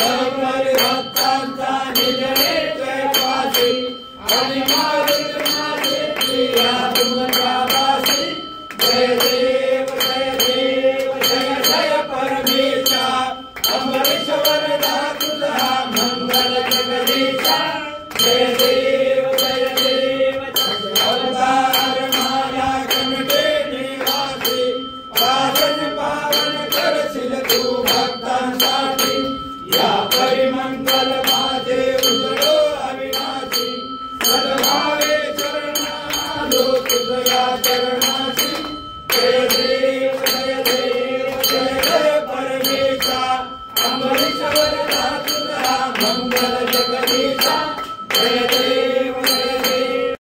पर भक्तांचा निज नेत्र पासी आणि मारुत माझे प्रिया तुमच्या वासी जय देव जय देव जय जय परमेशा अमरेश्वर तुझा मंगल जगदीशा जय देव जय देव अवतार माया कंठे निवासी पावन पावन करशील तू भक्तांसाठी या परिमंगल